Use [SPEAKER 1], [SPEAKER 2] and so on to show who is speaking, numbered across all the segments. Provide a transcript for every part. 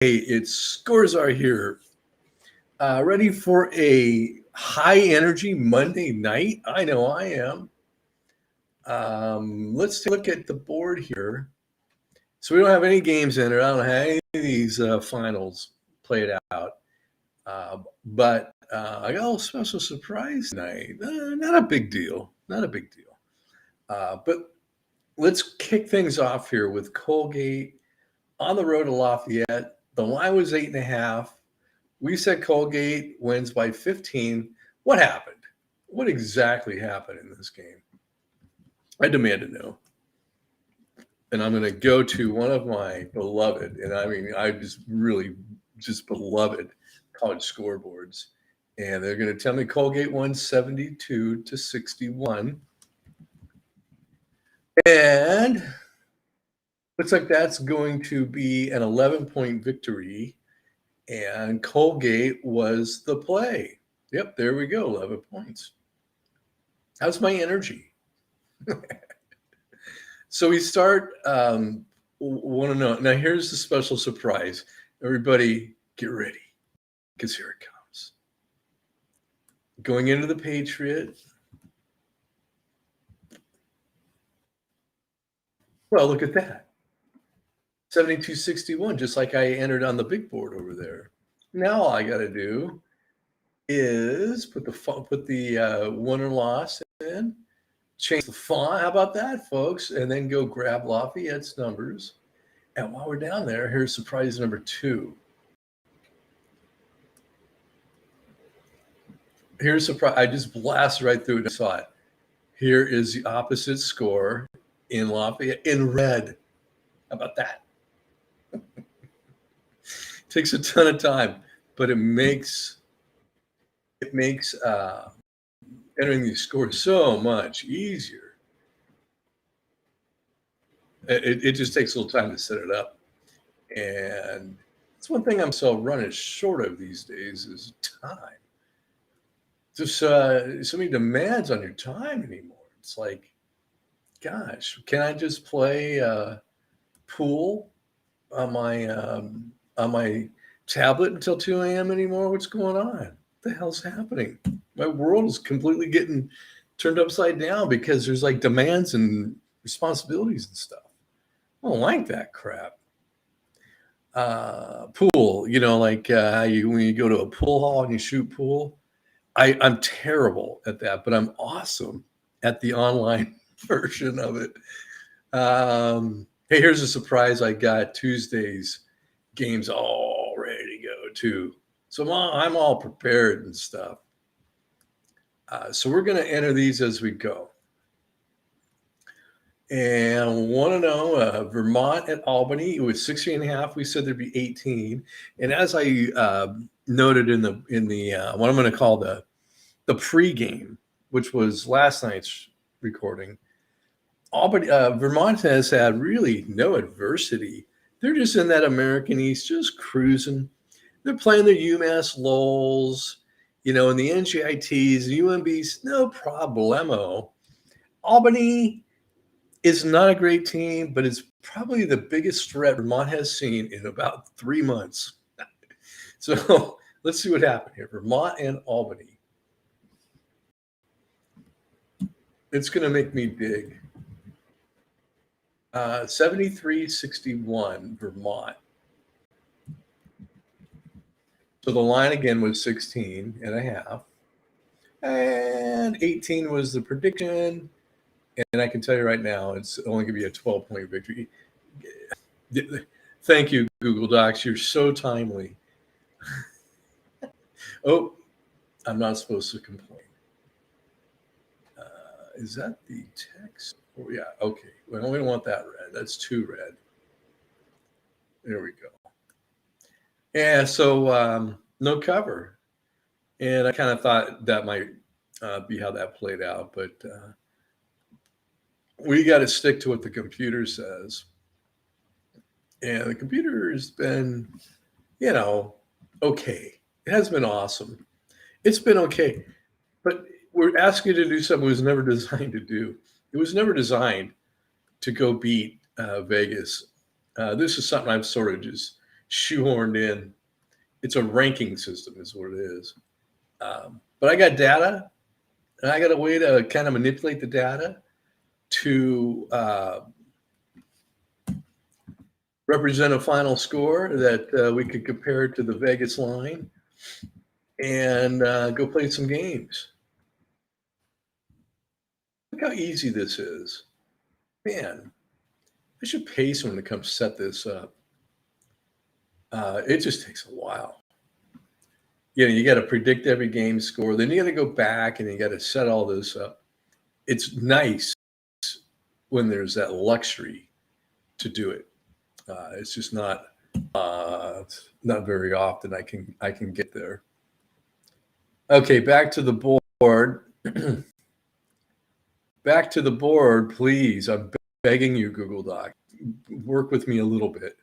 [SPEAKER 1] Hey, it's Scores are here. Ready for a high energy Monday night? I know I am. Let's take a look at the board here. So we don't have any games in it. I don't have any of these finals played out. But I got a little special surprise tonight. Not a big deal. Not a big deal. But let's kick things off here with Colgate on the road to Lafayette. The line was 8.5. We said Colgate wins by 15. What happened? What exactly happened in this game? I demand to know. And I'm going to go to one of my beloved, and I mean, I just really just beloved college scoreboards. And they're going to tell me Colgate won 72-61. And looks like that's going to be an 11-point victory. And Colgate was the play. Yep, there we go, 11 points. How's my energy? So we start, want to know. Now, here's the special surprise. Everybody, get ready, because here it comes. Going into the Patriot. Well, look at that. 72-61, just like I entered on the big board over there. Now all I got to do is put the win or loss in, change the font. How about that, folks? And then go grab Lafayette's numbers. And while we're down there, here's surprise number 2. Here's surprise. I just blasted right through it and saw it. Here is the opposite score in Lafayette in red. How about that? Takes a ton of time, but it makes entering these scores so much easier. It just takes a little time to set it up, and that's one thing I'm so running short of these days is time. Just so many demands on your time anymore. It's like, gosh, can I just play pool on my tablet until 2 a.m. anymore? What's going on? What the hell's happening? My world is completely getting turned upside down because there's like demands and responsibilities and stuff. I don't like that crap. Pool, like when you go to a pool hall and you shoot pool. I'm terrible at that, but I'm awesome at the online version of it. Hey, here's a surprise. I got Tuesday's games all ready to go too. So I'm all prepared and stuff. So we're going to enter these as we go. And want to know Vermont at Albany. It was 16.5. We said there'd be 18. And as I noted in the what I'm going to call the pregame, which was last night's recording, Albany, Vermont has had really no adversity. They're just in that American East, just cruising. They're playing their UMass Lowells, in the NGITs, UMBs, no problemo. Albany is not a great team, but it's probably the biggest threat Vermont has seen in about 3 months. So let's see what happened here. Vermont and Albany. It's going to make me dig. 73-61, Vermont. So the line again was 16.5. And 18 was the prediction. And I can tell you right now, it's only going to be a 12-point victory. Thank you, Google Docs. You're so timely. Oh, I'm not supposed to complain. Is that the text? Oh, yeah, okay. Well, we don't want that red. That's too red. There we go. And so no cover. And I kind of thought that might be how that played out. But we got to stick to what the computer says. And the computer has been, okay. It hasn't been awesome. It's been okay. But we're asking you to do something it was never designed to do. It was never designed to go beat Vegas. This is something I've sort of just shoehorned in. It's a ranking system, is what it is. But I got data, and I got a way to kind of manipulate the data to represent a final score that we could compare to the Vegas line and go play some games. Look how easy this is. Man, I should pay someone to come set this up. It just takes a while. You got to predict every game score. Then you got to go back and you got to set all this up. It's nice when there's that luxury to do it. It's just not very often I can get there. Okay, back to the board. Back to the board, please. I'm begging you, Google Doc. Work with me a little bit.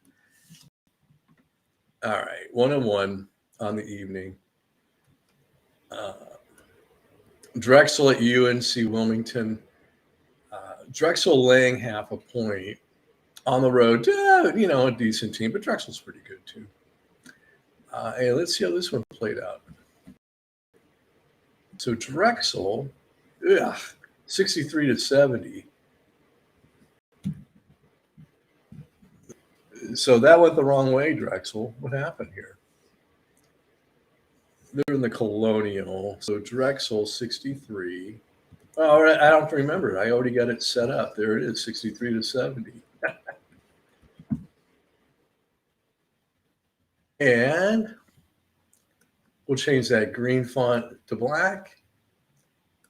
[SPEAKER 1] All right, 1-1 on the evening. Drexel at UNC Wilmington. Drexel laying half a point on the road. A decent team, but Drexel's pretty good too. Hey, let's see how this one played out. So Drexel, 63-70. So that went the wrong way, Drexel. What happened here? They're in the Colonial. So Drexel, 63. Oh, I don't remember. I already got it set up. There it is, 63-70. And we'll change that green font to black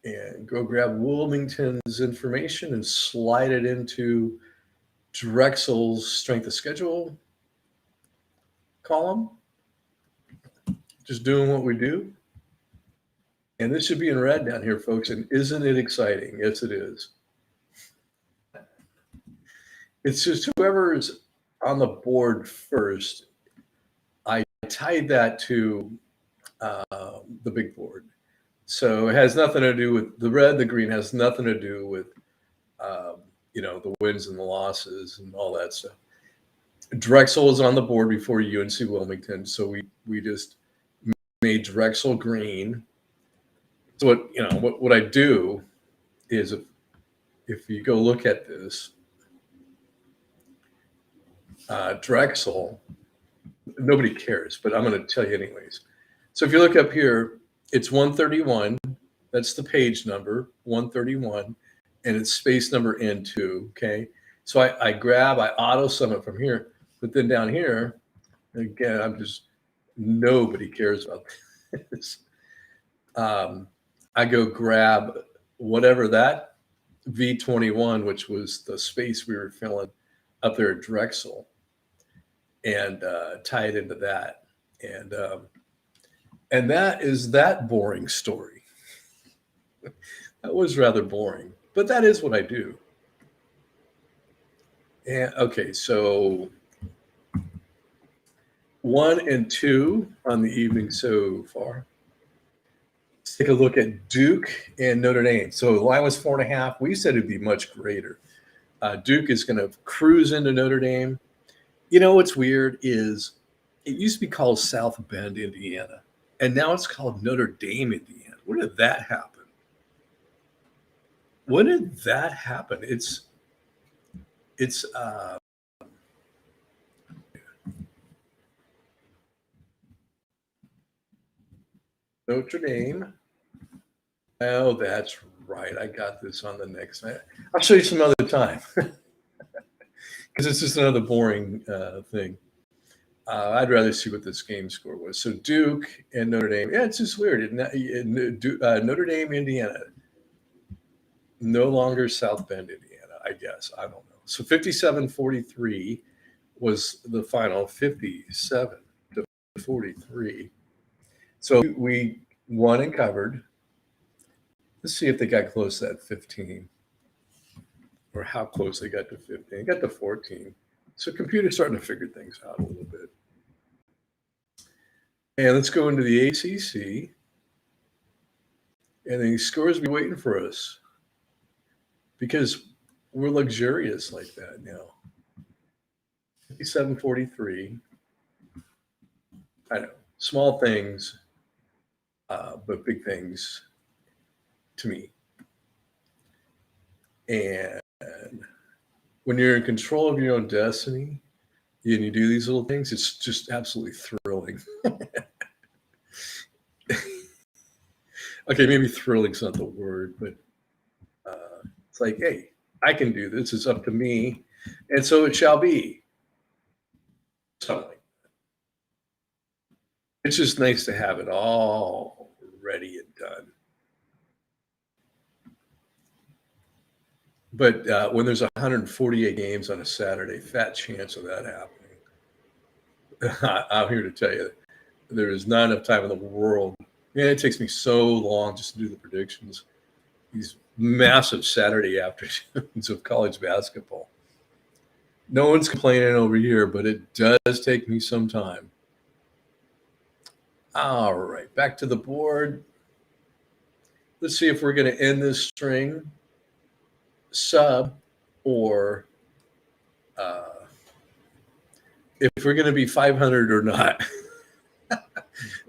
[SPEAKER 1] and go grab Wilmington's information and slide it into Drexel's strength of schedule column. Just doing what we do. And this should be in red down here, folks. And isn't it exciting? Yes, it is. It's just whoever's on the board first. I tied that to the big board. So it has nothing to do with the red. The green has nothing to do with, the wins and the losses and all that stuff. Drexel was on the board before UNC Wilmington. So we just made Drexel green. So what I do is if you go look at this, Drexel, nobody cares, but I'm going to tell you anyways. So if you look up here, it's 131. That's the page number, 131, and it's space number N2. Okay. So I auto sum it from here, but then down here, again, nobody cares about this. I go grab whatever that V21, which was the space we were filling up there at Drexel, and tie it into that. And that is that boring story. That was rather boring, but that is what I do. And okay, so 1 and 2 on the evening so far. Let's take a look at Duke and Notre Dame. So the line was 4.5. We said it'd be much greater. Duke is going to cruise into Notre Dame. What's weird is it used to be called South Bend, Indiana, and now it's called Notre Dame, Indiana. When did that happen? It's Notre Dame. Oh, that's right. I got this on the next. I'll show you some other time because it's just another boring thing. I'd rather see what this game score was. So Duke and Notre Dame. Yeah, it's just weird. Notre Dame, Indiana. No longer South Bend, Indiana, I guess. I don't know. So 57-43 was the final, 57-43. So we won and covered. Let's see if they got close to that 15 or how close they got to 15. They got to 14. So computer's starting to figure things out a little bit. And let's go into the ACC. And the scores be waiting for us because we're luxurious like that now. 57-43. I know, small things, but big things to me. And when you're in control of your own destiny and you do these little things, it's just absolutely thrilling. Okay, maybe thrilling's not the word, but it's like, hey, I can do this. It's up to me, and so it shall be. Something like it's just nice to have it all ready and done. But when there's 148 games on a Saturday, fat chance of that happening. I'm here to tell you, there is not enough time in the world. Man, it takes me so long just to do the predictions. These massive Saturday afternoons of college basketball. No one's complaining over here, but it does take me some time. All right, back to the board. Let's see if we're going to end this string sub or if we're going to be 500 or not.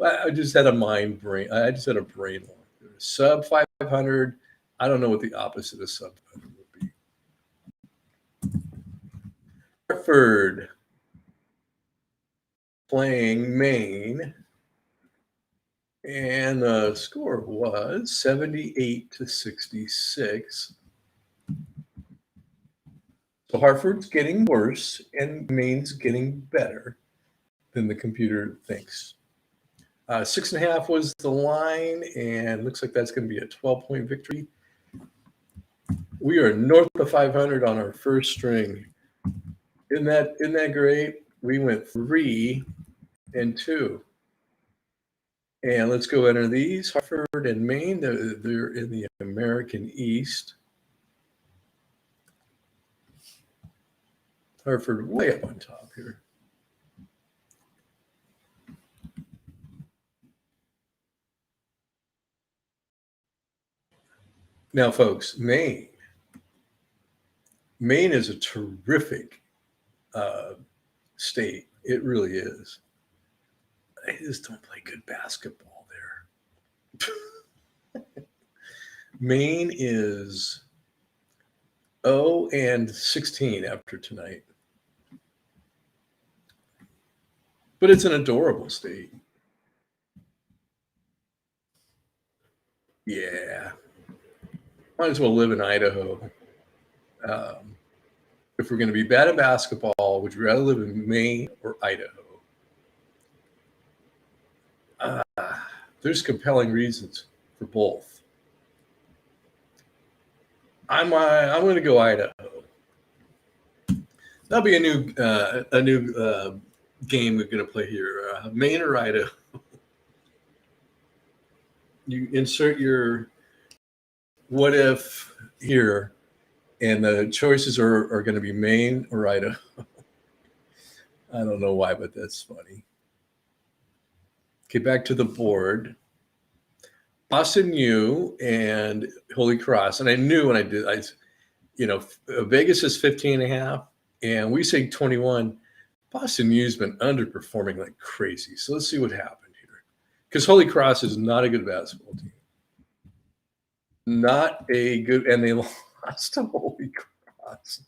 [SPEAKER 1] I just had a brain. I just had a brain lock. Sub 500. I don't know what the opposite of sub 500 would be. Hartford playing Maine. And the score was 78-66. So Hartford's getting worse and Maine's getting better than the computer thinks. 6.5 was the line, and looks like that's going to be a 12-point victory. We are north of 500 on our first string. Isn't that great? We went 3 and 2. And let's go enter these. Hartford and Maine, they're in the American East. Hartford way up on top here. Now, folks, Maine is a terrific state. It really is. They just don't play good basketball there. Maine is 0-16 after tonight. But it's an adorable state. Yeah. Might as well live in Idaho. If we're going to be bad at basketball, would you rather live in Maine or Idaho? There's compelling reasons for both. I'm going to go Idaho. That'll be a new game we're going to play here. Maine or Idaho? You insert your what if here, and the choices are going to be Maine or Idaho. I don't know why, but that's funny. Okay, back to the board. Boston U and Holy Cross. And I knew when I did, Vegas is 15.5, and we say 21. Boston U's been underperforming like crazy. So let's see what happened here. Because Holy Cross is not a good basketball team. Not a good, and they lost to Holy Cross.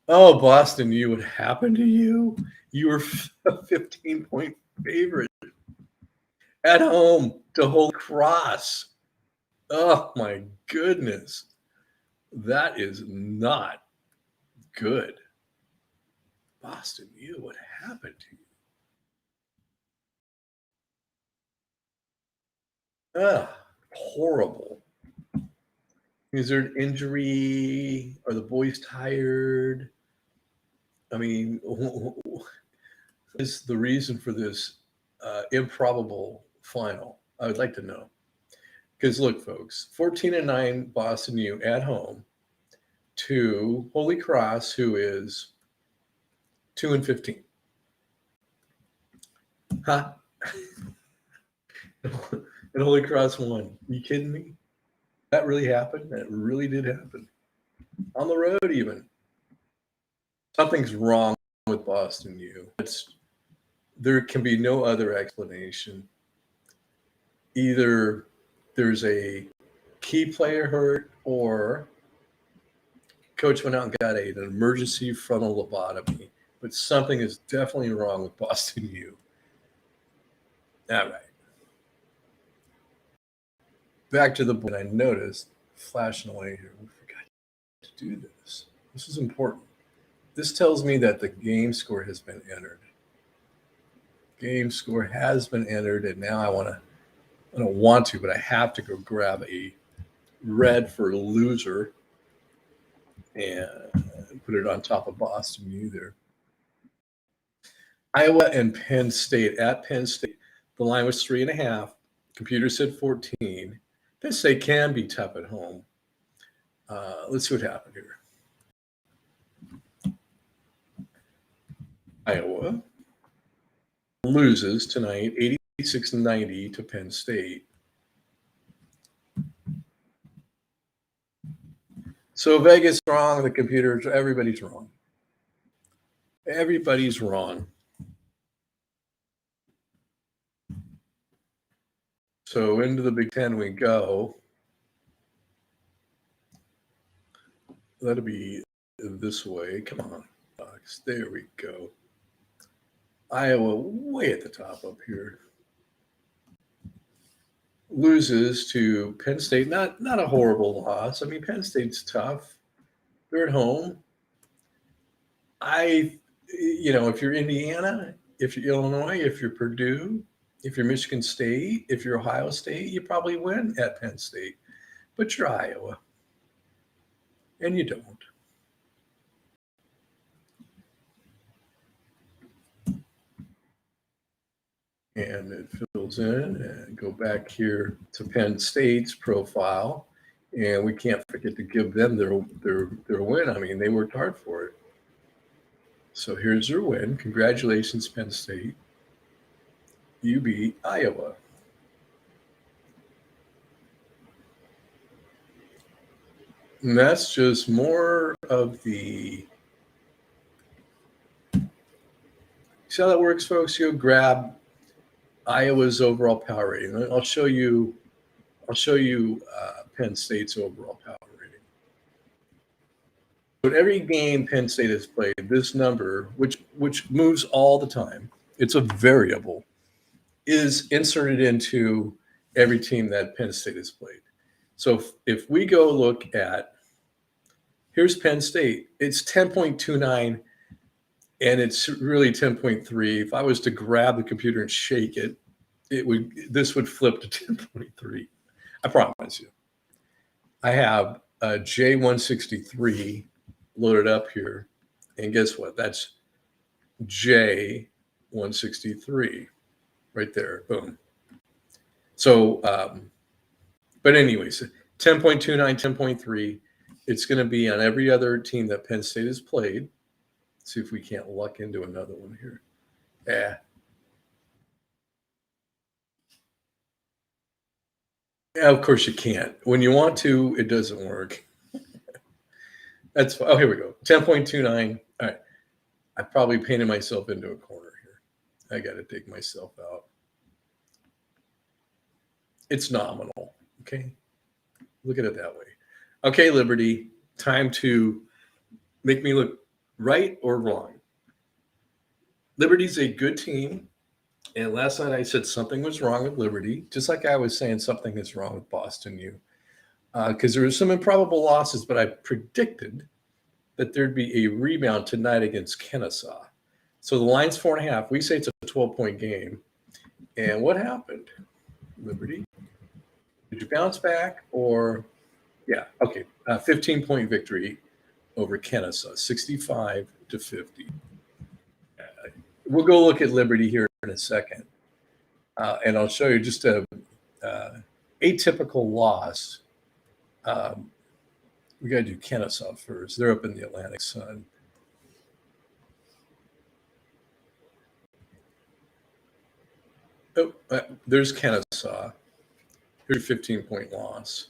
[SPEAKER 1] Oh, Boston U, what happened to you? You were a 15-point favorite at home to Holy Cross. Oh my goodness. That is not good. Boston U, what happened to you? Horrible. Is there an injury? Are the boys tired? I mean, what is the reason for this improbable final? I would like to know. Because look, folks, 14-9 Boston U at home to Holy Cross, who is 2-15. Huh? And Holy Cross won. Are you kidding me? That really happened? That really did happen. On the road, even. Something's wrong with Boston U. There can be no other explanation. Either there's a key player hurt, or coach went out and got an emergency frontal lobotomy. But something is definitely wrong with Boston U. All right. Back to the board. I noticed flashing away here. We forgot to do this. This is important. This tells me that the game score has been entered. Game score has been entered, and now I don't want to, but I have to go grab a red for loser and put it on top of Boston U there. Iowa and Penn State. At Penn State, the line was 3.5. Computer said 14. Penn State can be tough at home. Let's see what happened here. Iowa loses tonight 86-90 to Penn State. So Vegas wrong, the computers, everybody's wrong. Everybody's wrong. So into the Big Ten we go. That'll be this way. Come on, Bucks. There we go. Iowa way at the top up here. Loses to Penn State. Not a horrible loss. I mean, Penn State's tough. They're at home. If you're Indiana, if you're Illinois, if you're Purdue, if you're Michigan State, if you're Ohio State, you probably win at Penn State. But you're Iowa. And you don't. And it fills in, and go back here to Penn State's profile. And we can't forget to give them their win. I mean, they worked hard for it. So here's their win. Congratulations, Penn State. You beat Iowa. And that's just more of the. See how that works, folks? You grab Iowa's overall power rating. I'll show you Penn State's overall power rating. But every game Penn State has played, this number, which moves all the time, it's a variable, is inserted into every team that Penn State has played. So if we go look at, here's Penn State, it's 10.29, and it's really 10.3. If I was to grab the computer and shake it, this would flip to 10.3. I promise you. I have a J163 loaded up here, and guess what? That's J163 right there. Boom. So, but anyways, 10.29, 10.3. It's going to be on every other team that Penn State has played. Let's see if we can't luck into another one here. Yeah, of course you can't. When you want to, it doesn't work. Here we go. 10.29. All right. I probably painted myself into a corner here. I got to take myself out. It's nominal. Okay. Look at it that way. Okay, Liberty, time to make me look right or wrong. Liberty's a good team. And last night I said something was wrong with Liberty, just like I was saying something is wrong with Boston U. Because there were some improbable losses, but I predicted that there'd be a rebound tonight against Kennesaw. So the line's 4.5. We say it's a 12-point game. And what happened, Liberty? Did you bounce back or? Yeah, okay. 15-point victory over Kennesaw, 65-50. We'll go look at Liberty here in a second. And I'll show you just a atypical loss. We got to do Kennesaw first. They're up in the Atlantic Sun. Oh, there's Kennesaw. Here's a 15-point loss.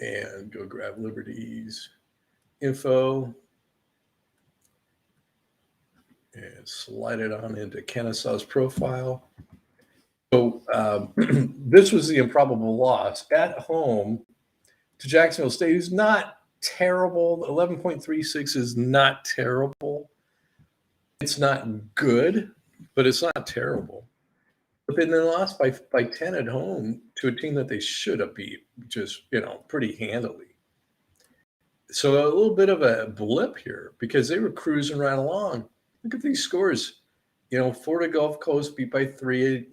[SPEAKER 1] and go grab Liberty's info and slide it on into Kennesaw's profile. So this was the improbable loss at home to Jacksonville State, who's not terrible. 11.36 is not terrible. It's not good, but it's not terrible. But then they lost by 10 at home to a team that they should have beat, just, pretty handily. So a little bit of a blip here because they were cruising right along. Look at these scores. Florida Gulf Coast beat by 3.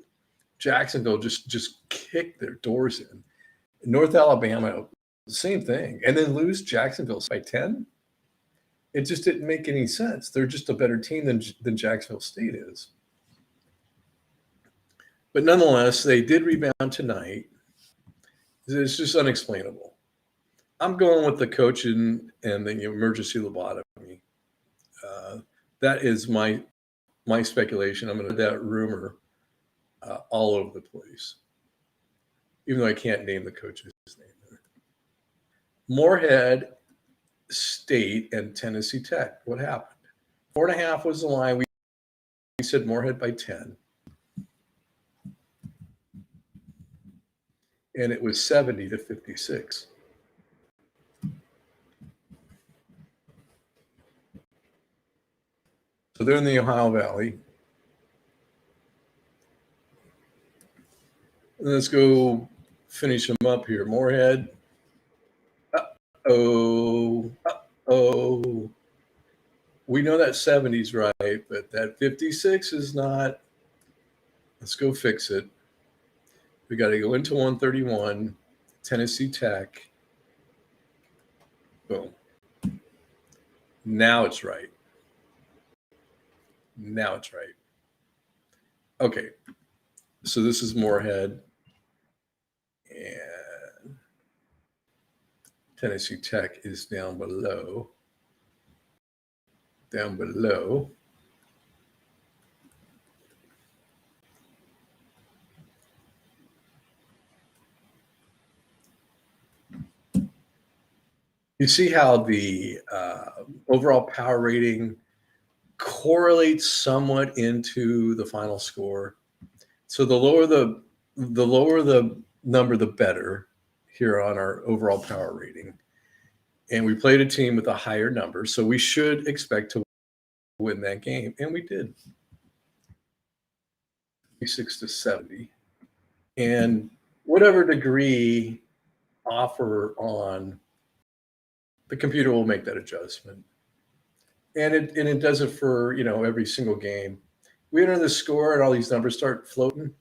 [SPEAKER 1] Jacksonville just kicked their doors in. North Alabama, same thing. And then lose Jacksonville by 10? It just didn't make any sense. They're just a better team than Jacksonville State is. But nonetheless, they did rebound tonight. It's just unexplainable. I'm going with the coach and the emergency lobotomy. That is my speculation. I'm going to that rumor all over the place, even though I can't name the coach's name there. Morehead State and Tennessee Tech. What happened? 4.5 was the line. We said Morehead by 10. And it was 70-56. So they're in the Ohio Valley. Let's go finish them up here. Morehead. Uh-oh. We know that 70's right, but that 56 is not. Let's go fix it. We got to go into 131, Tennessee Tech. Boom. Now it's right. Okay. So this is Morehead. And Tennessee Tech is down below. You see how the overall power rating correlates somewhat into the final score. So the lower the number, the better here on our overall power rating. And we played a team with a higher number, so we should expect to win that game, and we did. 6-70. And whatever degree offer on, the computer will make that adjustment. And it does it for, every single game. We enter the score and all these numbers start floating.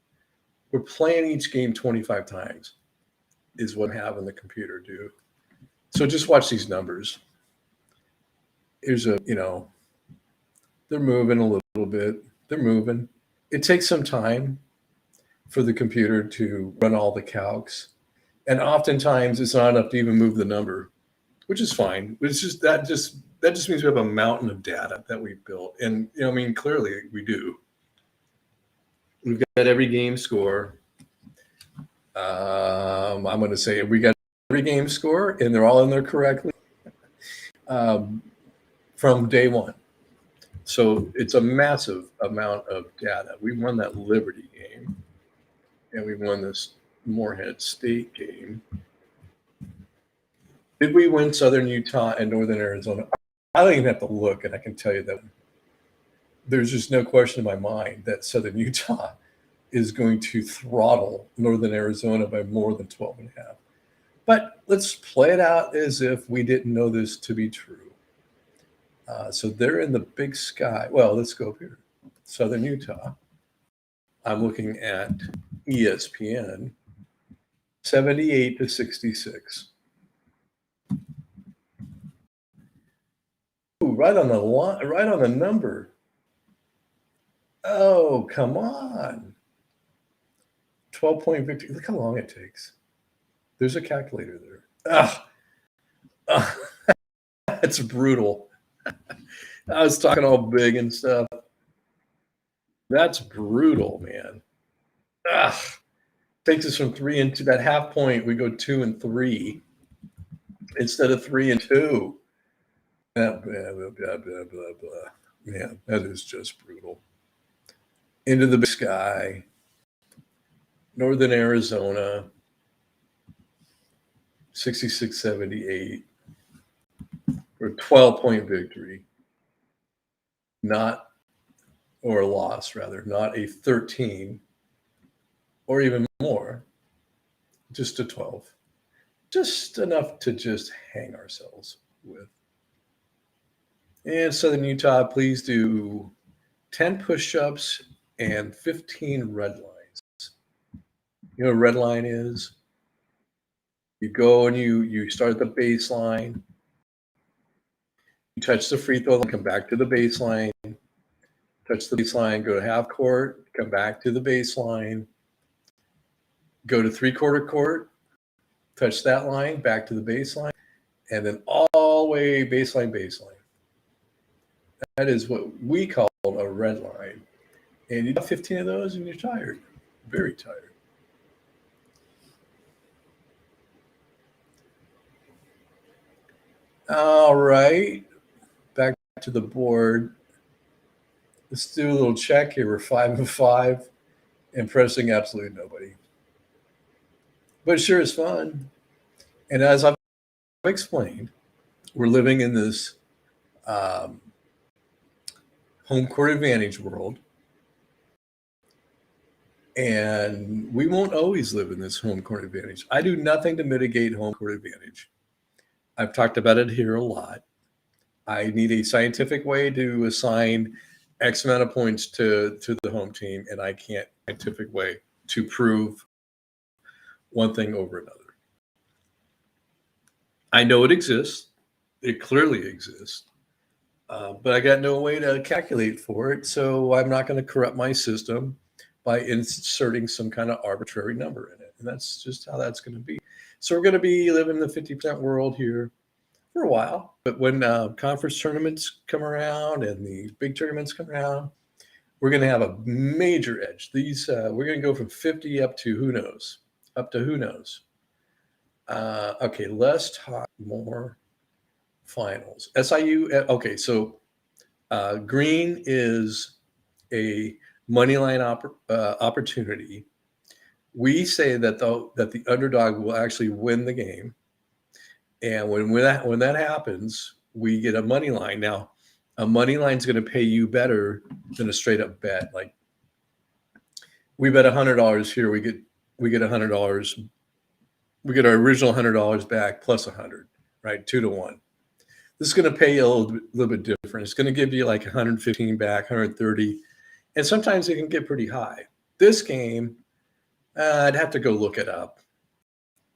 [SPEAKER 1] We're playing each game 25 times is what I'm having the computer do. So just watch these numbers. Here's they're moving a little bit. They're moving. It takes some time for the computer to run all the calcs. And oftentimes it's not enough to even move the number, which is fine. It's just that just means we have a mountain of data that we've built. And, clearly we do. We've got every game score. I'm going to say we got every game score, and they're all in there correctly from day one. So it's a massive amount of data. We won that Liberty game, and we won this Morehead State game. Did we win Southern Utah and Northern Arizona? I don't even have to look, and I can tell you that there's just no question in my mind that Southern Utah is going to throttle Northern Arizona by more than 12.5. But let's play it out as if we didn't know this to be true. So they're in the Big Sky. Well, let's go up here. Southern Utah. I'm looking at ESPN. 78-66. Ooh, right on the line, right on the number. Oh, come on. 12-point victory. Look how long it takes. There's a calculator there. That's brutal. I was talking all big and stuff. That's brutal, man. Takes us from 3 into that half point. We go 2 and 3. instead of 3-2. Blah, blah, blah, blah, blah, blah, blah. Yeah, that is just brutal. Into the Big Sky, Northern Arizona, 66-78 for a 12-point victory. Not, or a loss rather, not a 13 or even more, just a 12. Just enough to just hang ourselves with. And Southern Utah, please do 10 push-ups and 15 red lines. You know what a red line is? You go and you start at the baseline. You touch the free throw line, come back to the baseline. Touch the baseline, go to half court, come back to the baseline. Go to three-quarter court, touch that line, back to the baseline, and then all the way baseline. That is what we call a red line. And you do 15 of those and you're tired, very tired. All right, back to the board. Let's do a little check here. We're 5-5, impressing absolutely nobody. But it sure is fun. And as I've explained, we're living in this home court advantage world. And we won't always live in this home court advantage. I do nothing to mitigate home court advantage. I've talked about it here a lot. I need a scientific way to assign X amount of points to the home team, and I can't scientific way to prove one thing over another. I know it exists. It clearly exists. But I got no way to calculate for it, so I'm not going to corrupt my system by inserting some kind of arbitrary number in it. And that's just how that's going to be. So we're going to be living in the 50% world here for a while. But when conference tournaments come around and the big tournaments come around, we're going to have a major edge. These we're going to go from 50 up to who knows. Okay, let's talk more finals. SIU. Okay, so green is a money line opportunity. We say that the underdog will actually win the game, and when that happens, we get a money line. Now, a money line is going to pay you better than a straight up bet. Like we bet $100 here, we get $100. We get our original $100 back plus 100, right? 2-1. This is going to pay you a little bit different. It's going to give you like 115 back, 130, and sometimes it can get pretty high. This game, I'd have to go look it up.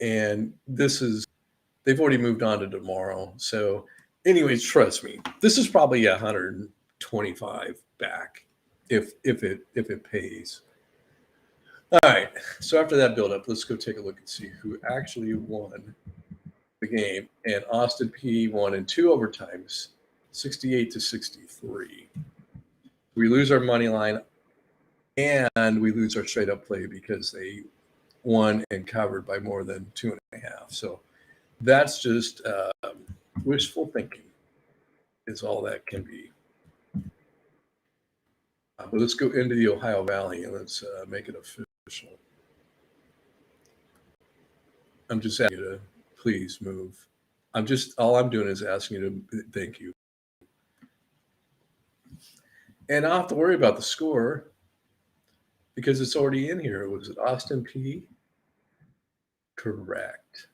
[SPEAKER 1] And they've already moved on to tomorrow. So anyways, trust me, this is probably 125 back if it pays. All right. So after that build up, let's go take a look and see who actually won the game. And Austin Peay won in 2 overtimes, 68-63. We lose our money line and we lose our straight up play because they won and covered by more than 2.5. So that's just wishful thinking is all that can be. But let's go into the Ohio Valley and let's make it official. I'm just asking you to please move. All I'm doing is asking you to thank you. And I don't have to worry about the score because it's already in here. Was it Austin Peay? Correct.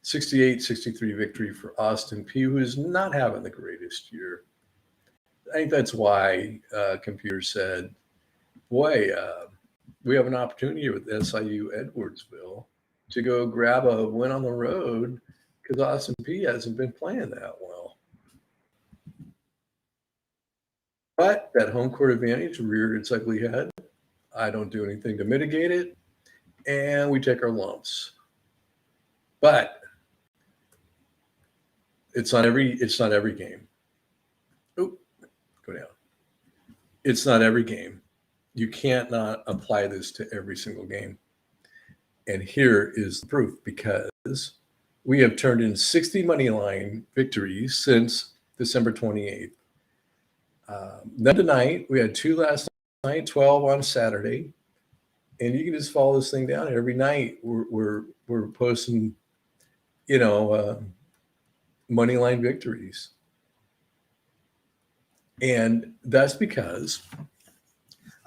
[SPEAKER 1] (68-63) victory for Austin Peay, who is not having the greatest year. I think that's why Computer said, boy, we have an opportunity with SIU Edwardsville to go grab a win on the road because Austin Peay hasn't been playing that well. But that home court advantage reared its ugly head. I don't do anything to mitigate it, and we take our lumps. But it's not every game. Oh, go down. It's not every game. You can't not apply this to every single game. And here is the proof, because we have turned in 60 money line victories since December 28th. Then tonight, we had 2 last night, 12 on Saturday. And you can just follow this thing down. Every night we're posting, money line victories. And that's because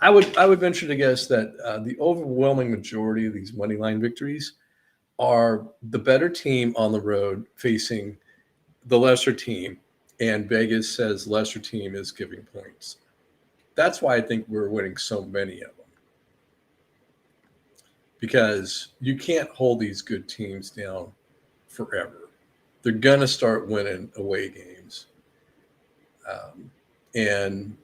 [SPEAKER 1] I would venture to guess that the overwhelming majority of these money line victories are the better team on the road facing the lesser team, and Vegas says lesser team is giving points. That's why I think we're winning so many of them, because you can't hold these good teams down forever. They're gonna start winning away games, and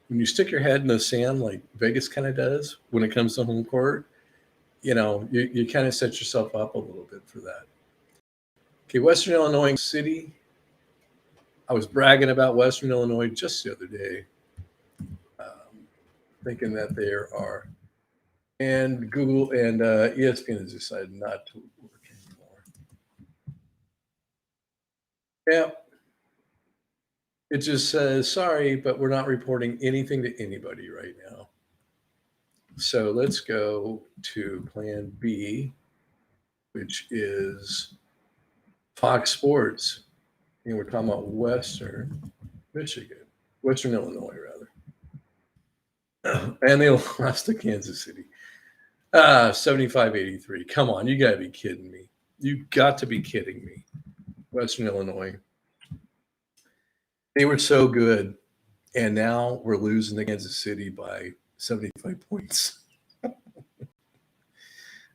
[SPEAKER 1] when you stick your head in the sand like Vegas kind of does when it comes to home court, you kind of set yourself up a little bit for that. Okay, Western Illinois City. I was bragging about Western Illinois just the other day, thinking that there are, and Google and ESPN has decided not to work anymore. Yeah, it just says, sorry, but we're not reporting anything to anybody right now. So let's go to Plan B, which is Fox Sports. And we're talking about Western Illinois, rather. And they lost to Kansas City. 75-83. Come on, you got to be kidding me. You got to be kidding me. Western Illinois. They were so good, and now we're losing to Kansas City by 75 points.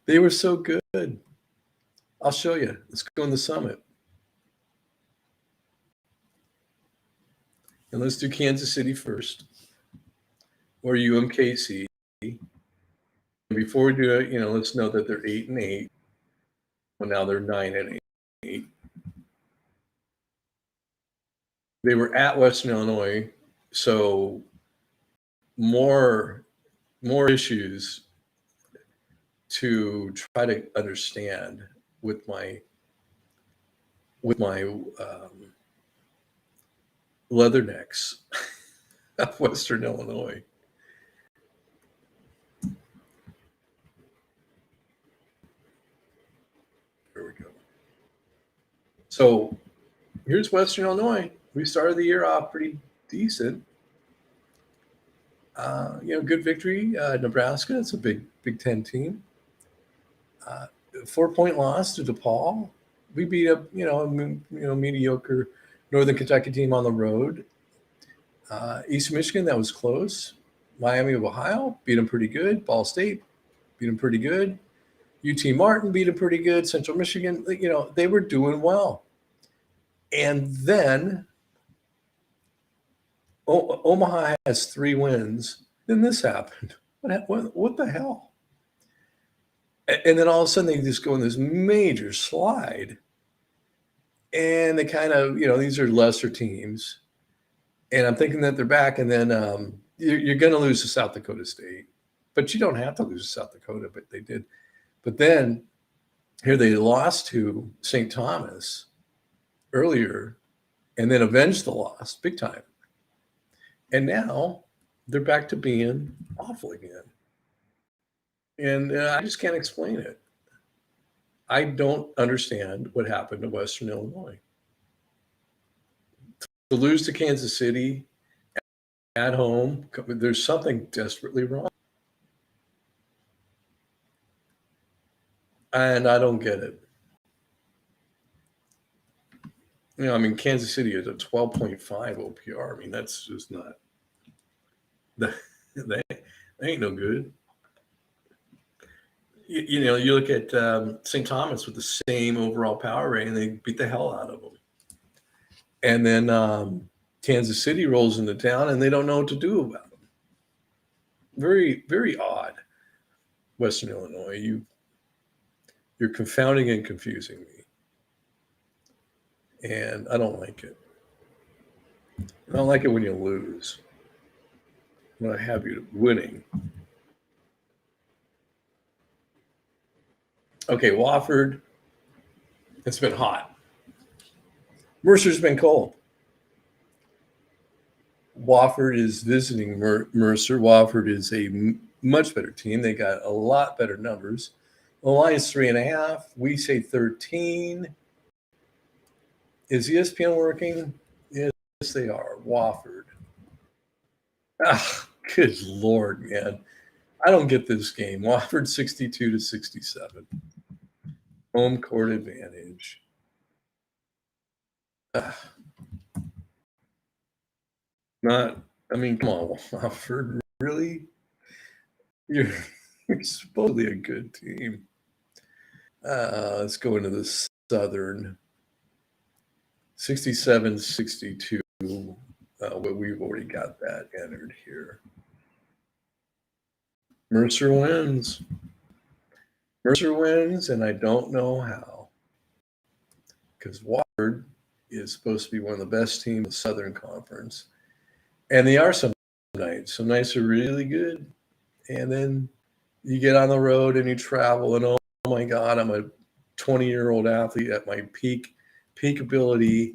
[SPEAKER 1] They were so good. I'll show you. Let's go in the Summit. And let's do Kansas City first, or UMKC. And before we do it, let's know that they're 8-8. Well, now they're 9-8. They were at Western Illinois, so more issues to try to understand with my leathernecks of Western Illinois. There we go. So here's Western Illinois. We started the year off pretty decent. Good victory. Nebraska, it's a Big Ten team. 4-point loss to DePaul. We beat up, mediocre Northern Kentucky team on the road. East Michigan, that was close. Miami of Ohio beat them pretty good. Ball State beat them pretty good. UT Martin beat them pretty good. Central Michigan, they were doing well. And then Omaha has 3 wins. Then this happened. What the hell? And then all of a sudden they just go in this major slide. And they kind of, these are lesser teams. And I'm thinking that they're back. And then you're going to lose to South Dakota State. But you don't have to lose to South Dakota, but they did. But then here they lost to St. Thomas earlier and then avenged the loss big time. And now they're back to being awful again. And I just can't explain it. I don't understand what happened to Western Illinois. To lose to Kansas City at home, there's something desperately wrong. And I don't get it. Kansas City is a 12.5 OPR. That's just not, that ain't no good. You look at St. Thomas with the same overall power rating, they beat the hell out of them. And then Kansas City rolls into town, and they don't know what to do about them. Very, very odd. Western Illinois, you're confounding and confusing me. And I don't like it. I don't like it when you lose. what I have you winning. Okay, Wofford. It's been hot. Mercer's been cold. Wofford is visiting Mercer. Wofford is a much better team. They got a lot better numbers. The line is 3.5. We say 13. Is ESPN working? Yes, they are. Wofford. Ah, good Lord, man. I don't get this game. Wofford 62-67. Home court advantage. Not, I mean, come on, Wofford, really? You're supposedly a good team. Let's go into the Southern. 67-62. But we've already got that entered here. Mercer wins. Mercer wins, and I don't know how. Because Wofford is supposed to be one of the best teams in the Southern Conference. And they are some nights. Some nights are really good. And then you get on the road and you travel, and oh my God, I'm a 20-year-old athlete at my peak ability,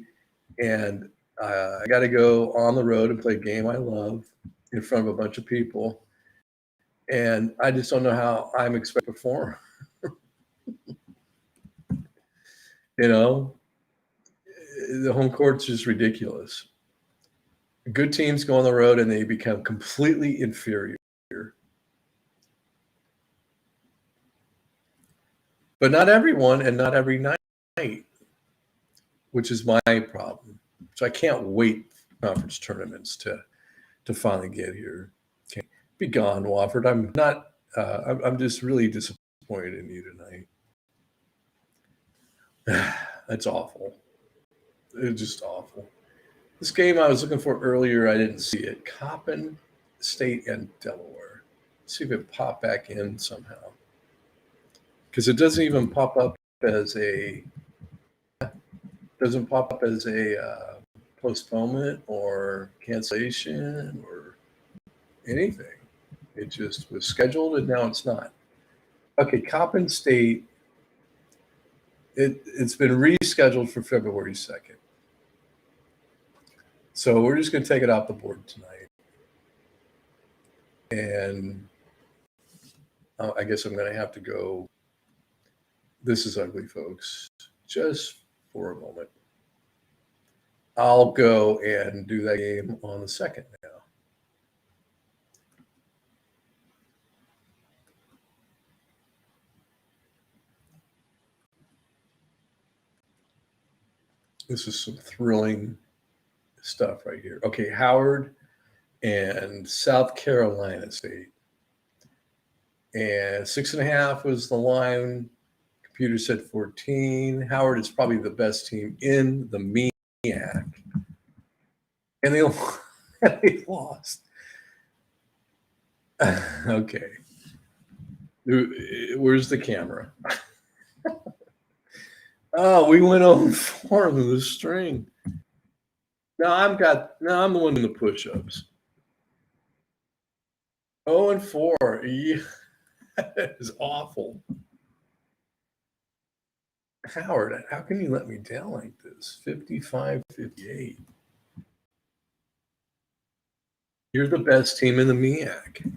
[SPEAKER 1] and I got to go on the road and play a game I love in front of a bunch of people, and I just don't know how I'm expected to perform. You know, the home court's just ridiculous. Good teams go on the road and they become completely inferior. But not everyone and not every night, which is my problem. So I can't wait for conference tournaments to finally get here. Okay, be gone, Wofford. I'm not. I'm just really disappointed in you tonight. That's awful. It's just awful. This game I was looking for earlier, I didn't see it. Coppin State and Delaware. Let's see if it popped back in somehow. Because it doesn't even pop up as a postponement or cancellation or anything. It just was scheduled and now it's not. Okay, Coppin State. It's been rescheduled for February 2nd. So we're just going to take it off the board tonight. And I guess I'm going to have to go. This is ugly, folks. Just for a moment. I'll go and do that game on the 2nd now. This is some thrilling stuff right here. Okay, Howard and South Carolina State. And 6.5 was the line. Computer said 14. Howard is probably the best team in the MEAC. And they lost. Okay. Where's the camera? Oh, we went on 4 with the string. I'm the one in the push-ups. 0-4. Yeah, that is awful. Howard, how can you let me down like this? 55-58. You're the best team in the MEAC.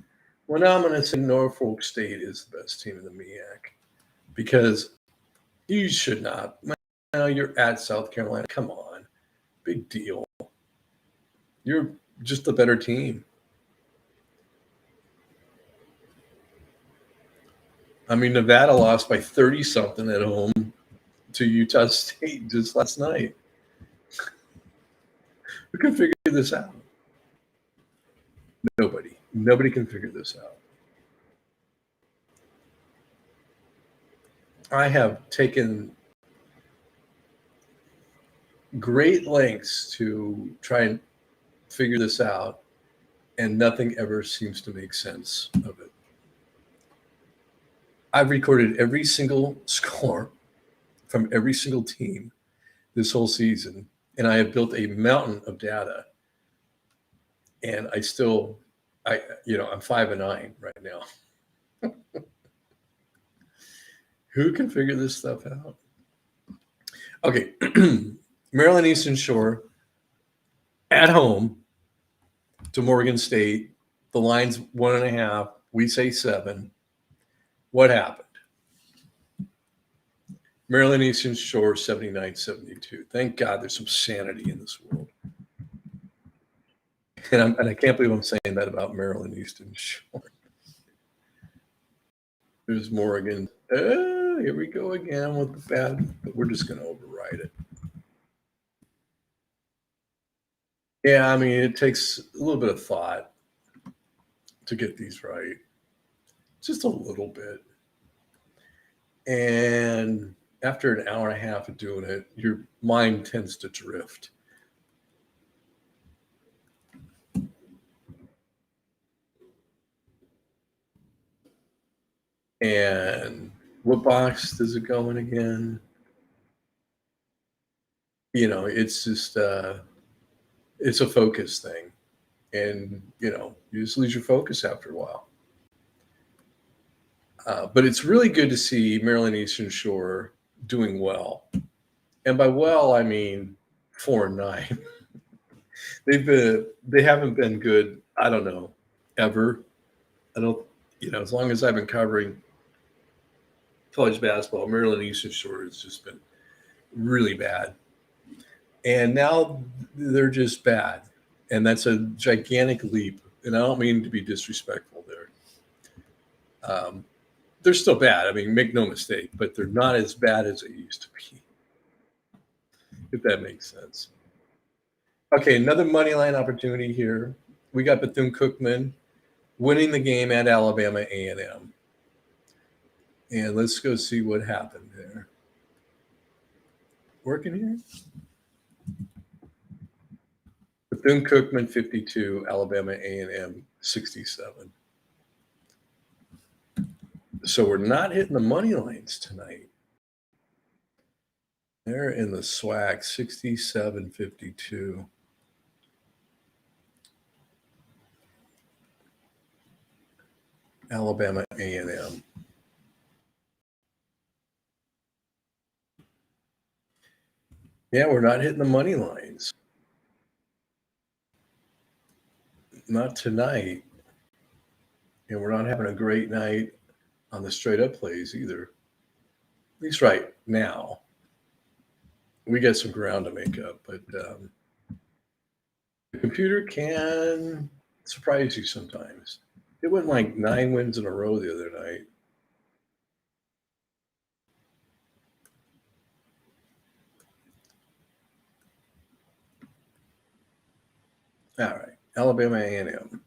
[SPEAKER 1] Well, now I'm going to say Norfolk State is the best team in the MEAC because you should not. Now you're at South Carolina. Come on. Big deal. You're just the better team. I mean, Nevada lost by 30-something at home to Utah State just last night. Who can figure this out? Nobody can figure this out. I have taken great lengths to try and figure this out, and nothing ever seems to make sense of it. I've recorded every single score from every single team this whole season, and I have built a mountain of data, and I'm 5-9 right now. Who can figure this stuff out? Okay, Maryland Eastern Shore at home to Morgan State. The line's 1.5. We say 7. What happened? Maryland Eastern Shore 79-72. Thank God there's some sanity in this world. And I can't believe I'm saying that about Maryland Eastern Shore. There's Morgan. Here we go again with the bad, but we're just going to override it. Yeah, I mean, it takes a little bit of thought to get these right. Just a little bit. And after an hour and a half of doing it, your mind tends to drift. And what box does it go in again? It's just it's a focus thing. And you just lose your focus after a while. But it's really good to see Maryland Eastern Shore doing well. And by well, I mean 4-9. They haven't been good, I don't know, ever. I don't, as long as I've been covering college basketball, Maryland Eastern Shore has just been really bad. And now they're just bad. And that's a gigantic leap. And I don't mean to be disrespectful there. They're still bad. I mean, make no mistake, but they're not as bad as they used to be, if that makes sense. Okay, another money line opportunity here. We got Bethune-Cookman winning the game at Alabama A&M. And let's go see what happened there. Working here? Bethune-Cookman 52, Alabama A&M 67. So we're not hitting the money lines tonight. They're in the swag 67-52. Alabama A&M. Yeah, we're not hitting the money lines. Not tonight. And we're not having a great night on the straight up plays either. At least right now. We got some ground to make up, but the computer can surprise you sometimes. It went like 9 wins in a row the other night. All right, Alabama A&M.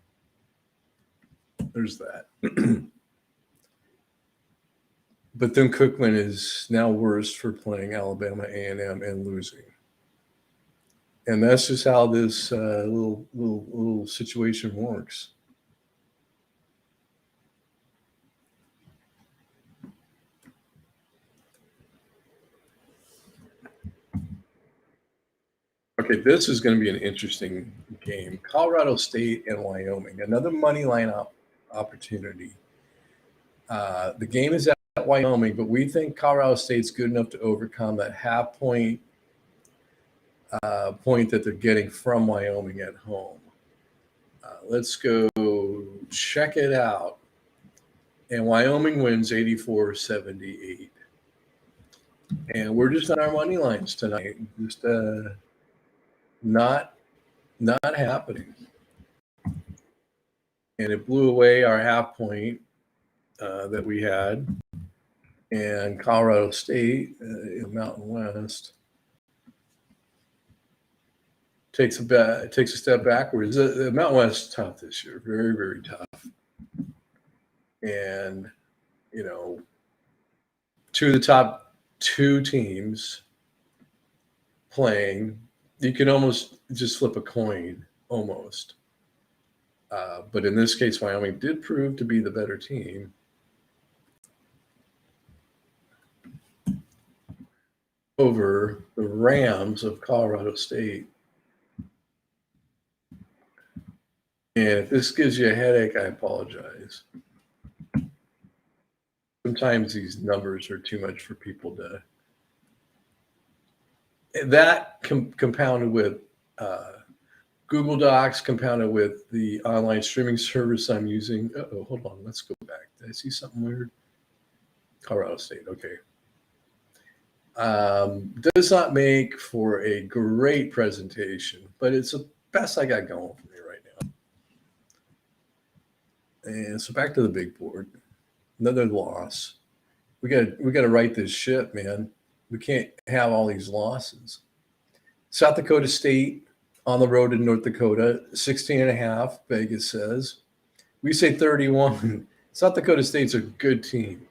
[SPEAKER 1] There's that. But then Cookman is now worse for playing Alabama A&M and losing. And that's just how this little situation works. Okay, this is going to be an interesting game. Colorado State and Wyoming, another money line opportunity. The game is at Wyoming, but we think Colorado State's good enough to overcome that half point that they're getting from Wyoming at home. Let's go check it out. And Wyoming wins 84-78. And we're just on our money lines tonight. Just not happening. And it blew away our half point that we had. And Colorado State in Mountain West takes a step backwards. The Mountain West is tough this year, very, very tough. And two of the top 2 teams playing, you can almost just flip a coin, almost. But in this case, Wyoming did prove to be the better team. Over the Rams of Colorado State. if this gives you a headache, I apologize. Sometimes these numbers are too much for people to. That compounded with Google Docs, compounded with the online streaming service I'm using. Oh, hold on. Let's go back. Did I see something weird? Colorado State. Okay. Does not make for a great presentation, but it's the best I got going for me right now. And so back to the big board. Another loss. We got to right this ship, man. We can't have all these losses. South Dakota State on the road in North Dakota, 16.5, Vegas says. We say 31. South Dakota State's a good team.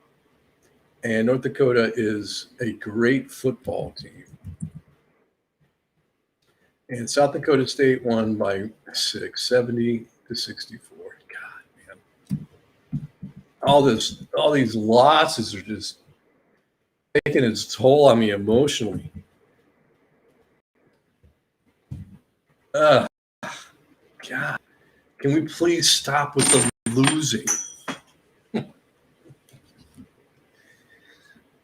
[SPEAKER 1] And North Dakota is a great football team. And South Dakota State won by 6, 70 to 64. God, man. All these losses are just taking its toll on me emotionally. God, can we please stop with the losing?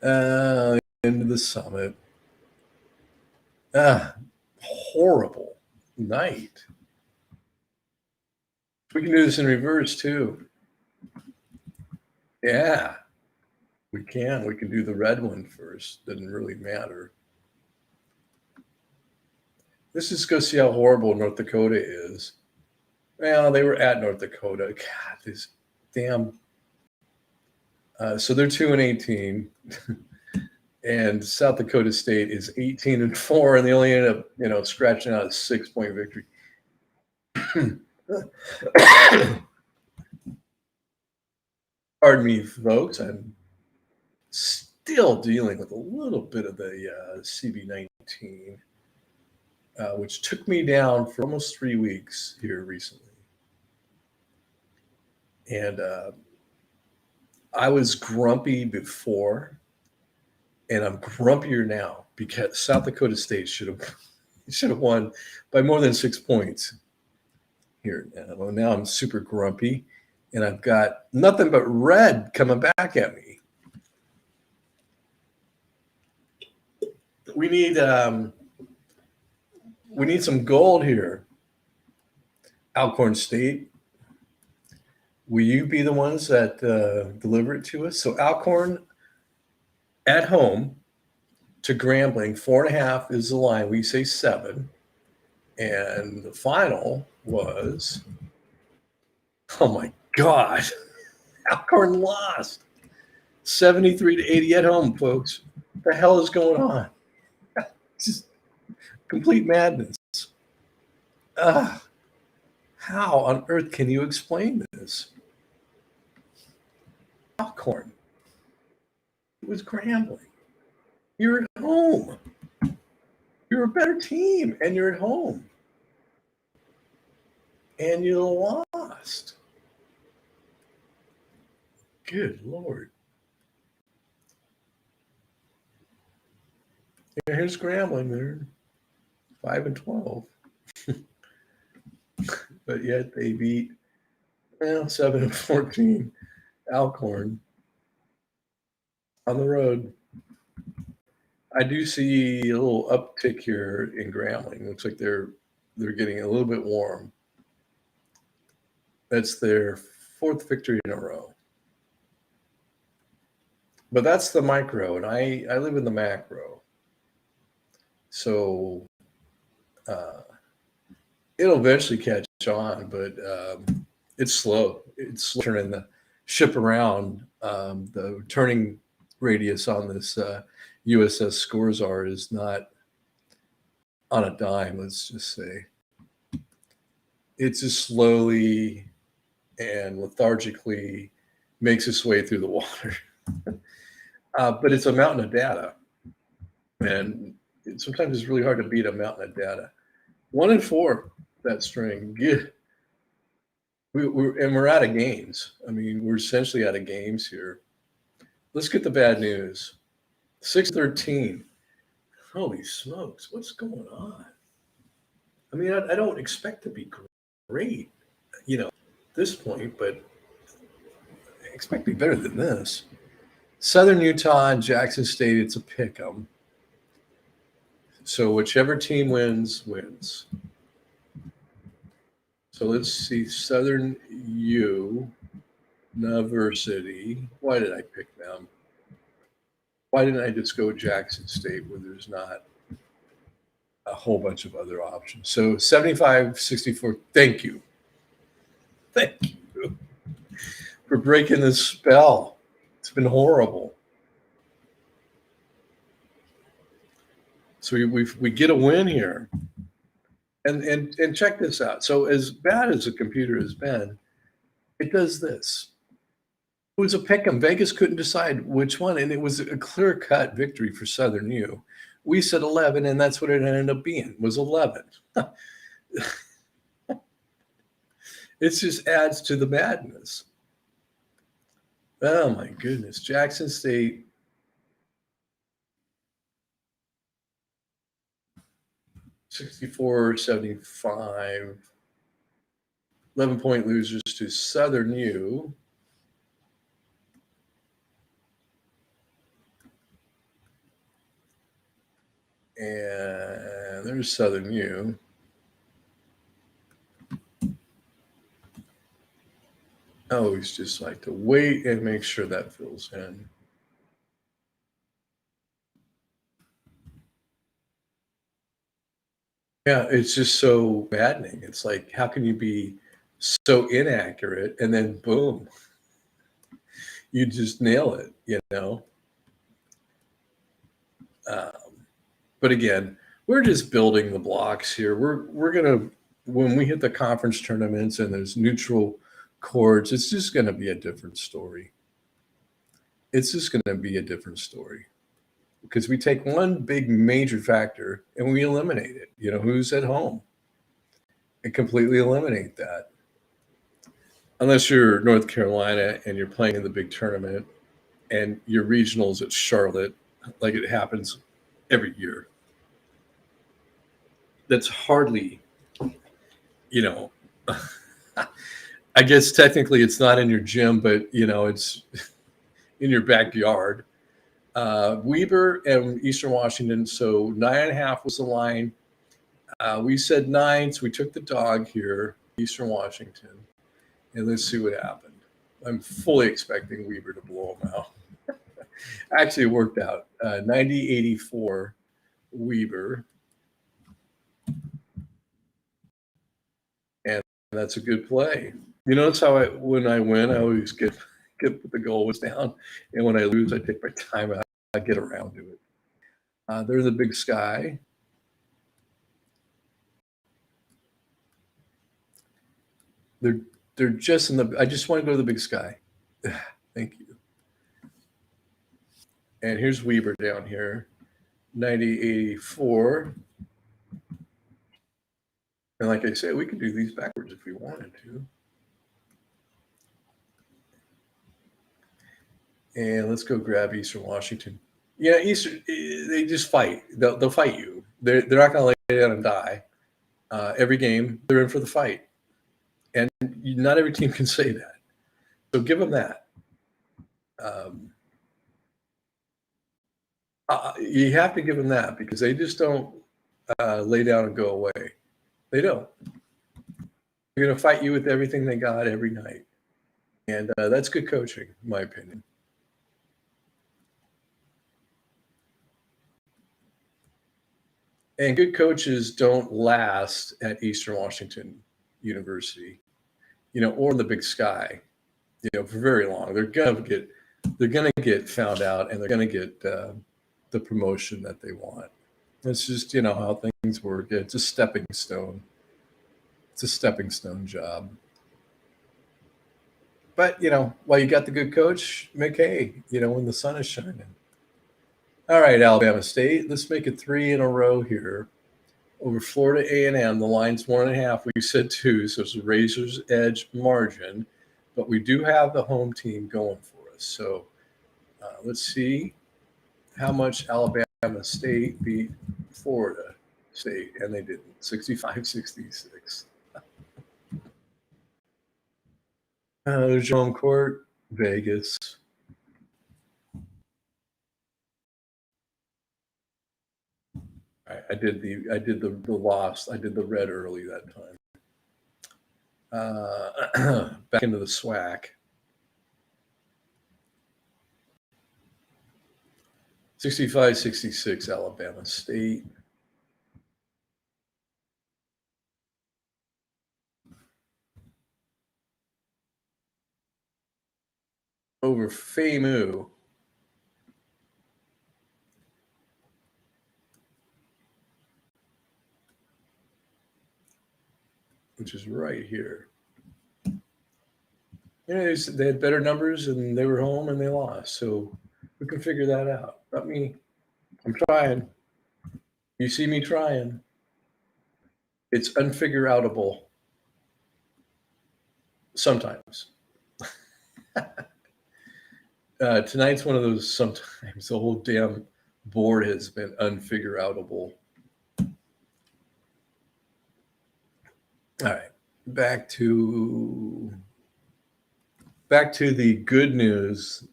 [SPEAKER 1] Into the summit. Horrible night. We can do this in reverse too. Yeah, we can. We can do the red one first. Doesn't really matter. Let's just go see how horrible North Dakota is. Well, they were at North Dakota. God, this damn. So they're 2-18, and South Dakota State is 18-4, and they only ended up, scratching out a 6-point victory. Pardon me, folks. I'm still dealing with a little bit of the CB19, which took me down for almost 3 weeks here recently. And I was grumpy before, and I'm grumpier now because South Dakota State should have won by more than 6 points here. Now I'm super grumpy, and I've got nothing but red coming back at me. We need some gold here. Alcorn State, will you be the ones that deliver it to us? So Alcorn at home to Grambling, 4.5 is the line. We say 7. And the final was, oh my God, Alcorn lost 73-80 at home, folks. What the hell is going on? Just complete madness. How on earth can you explain this? Alcorn. It was Grambling. You're at home. You're a better team, and you're at home. And you lost. Good Lord. Yeah, here's Grambling. They're 5-12. But yet they beat 7-14 Alcorn on the road. I do see a little uptick here in Grambling. Looks like they're getting a little bit warm. That's their 4th victory in a row. But that's the micro, and I live in the macro. So it'll eventually catch on, but it's slow. It's slow turning the ship around. The turning radius on this USS Scorzar is not on a dime, let's just say. It just slowly and lethargically makes its way through the water. But it's a mountain of data. And sometimes it's really hard to beat a mountain of data. 1-4, that string. Yeah. We're out of games. I mean, we're essentially out of games here. Let's get the bad news. 6-13. Holy smokes, what's going on? I mean, I don't expect to be great. this point, but I expect to be better than this. Southern Utah and Jackson State, it's a pick 'em. So whichever team wins, wins. So let's see, Southern University. Why did I pick them? Why didn't I just go Jackson State where there's not a whole bunch of other options? So 75-64. Thank you. Thank you for breaking this spell. It's been horrible. So we get a win here. And check this out. So as bad as the computer has been, it does this. It was a pick 'em. Vegas couldn't decide which one, and it was a clear-cut victory for Southern U. We said 11, and that's what it ended up being, was 11. It just adds to the madness. Oh, my goodness. Jackson State. $64-75. 11-point losers to Southern U. And there's Southern U. I always just like to wait and make sure that fills in. Yeah, it's just so maddening. It's like, how can you be so inaccurate and then boom, you just nail it, But again, we're just building the blocks here. We're gonna, when we hit the conference tournaments and there's neutral courts, it's just gonna be a different story. It's just gonna be a different story because we take one big major factor and we eliminate it. Who's at home, and completely eliminate that. Unless you're North Carolina and you're playing in the big tournament and your regionals at Charlotte, like it happens every year. That's hardly, I guess technically it's not in your gym, but it's in your backyard. Weber and Eastern Washington. So 9.5 was the line. We said 9, so we took the dog here, Eastern Washington, and let's see what happened. I'm fully expecting Weber to blow them out. Actually, it worked out. 90-84 Weber. And that's a good play. You notice how when I win, I always get the goal was down. And when I lose, I take my time out. I get around to it. They're the Big Sky. They're just in the. I just want to go to the Big Sky. Thank you. And here's Weber down here, 90-84. And like I said, we could do these backwards if we wanted to. And let's go grab Eastern Washington. Yeah, Eastern, they just fight. They'll fight you. They're not going to lay down and die. Every game, they're in for the fight. And not every team can say that. So give them that. You have to give them that because they just don't lay down and go away. They don't. They're going to fight you with everything they got every night. And that's good coaching, in my opinion. And good coaches don't last at Eastern Washington University, or in the Big Sky, for very long. They're gonna get found out, and they're gonna get the promotion that they want. It's just how things work. It's a stepping stone. It's a stepping stone job. But while you got the good coach, make hay. When the sun is shining. All right, Alabama State. Let's make it 3 in a row here. Over Florida A&M, the line's 1.5. We said 2, so it's a razor's edge margin. But we do have the home team going for us. So let's see how much Alabama State beat Florida State, and they didn't. 65-66. There's your home court, Vegas. I did the loss. I did the red early that time. Back into the SWAC. 65-66 Alabama State. Over FAMU. Which is right here. They had better numbers and they were home and they lost. So we can figure that out. Not me. I'm trying. You see me trying. It's unfigure outable. Sometimes. Tonight's one of those sometimes. The whole damn board has been unfigure outable. All right. Back to the good news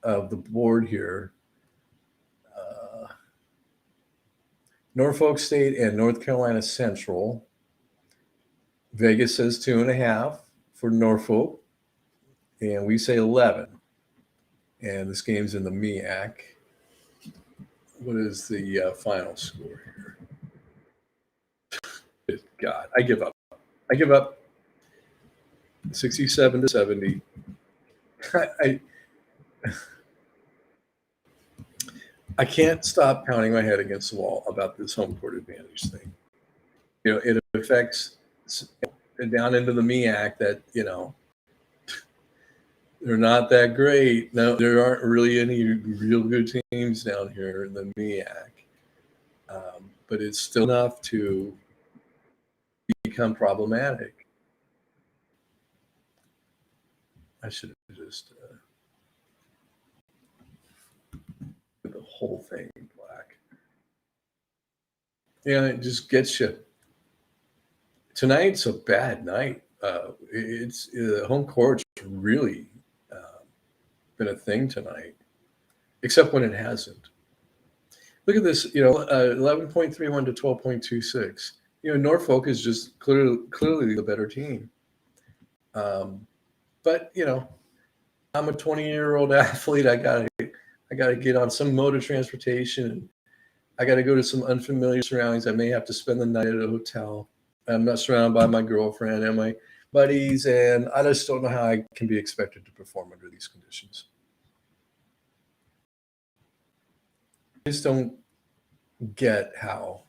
[SPEAKER 1] of the board here. Norfolk State and North Carolina Central. Vegas says 2.5 for Norfolk, and we say 11. And this game's in the MEAC. What is the final score here? God, I give up. 67-70. I can't stop pounding my head against the wall about this home court advantage thing. It affects down into the MEAC that, they're not that great. No, there aren't really any real good teams down here in the MEAC. But it's still enough to become problematic. I should have just put the whole thing in black. Yeah, it just gets you. Tonight's a bad night. It's home court's really been a thing tonight, except when it hasn't. Look at this, 11.31 to 12.26. Norfolk is just clearly the better team. But I'm a 20-year-old athlete. I gotta get on some mode of transportation. I gotta go to some unfamiliar surroundings. I may have to spend the night at a hotel. I'm not surrounded by my girlfriend and my buddies, and I just don't know how I can be expected to perform under these conditions. I just don't get how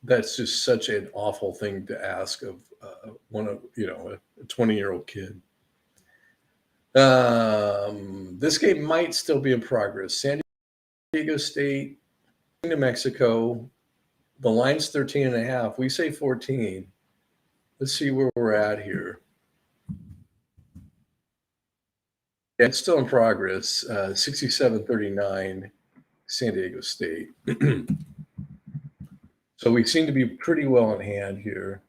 [SPEAKER 1] that's just such an awful thing to ask of a 20-year-old kid. This game might still be in progress. San Diego State, New Mexico. The line's 13.5. We say 14. Let's see where we're at here. Yeah, it's still in progress. 67-39, San Diego State. So we seem to be pretty well in hand here.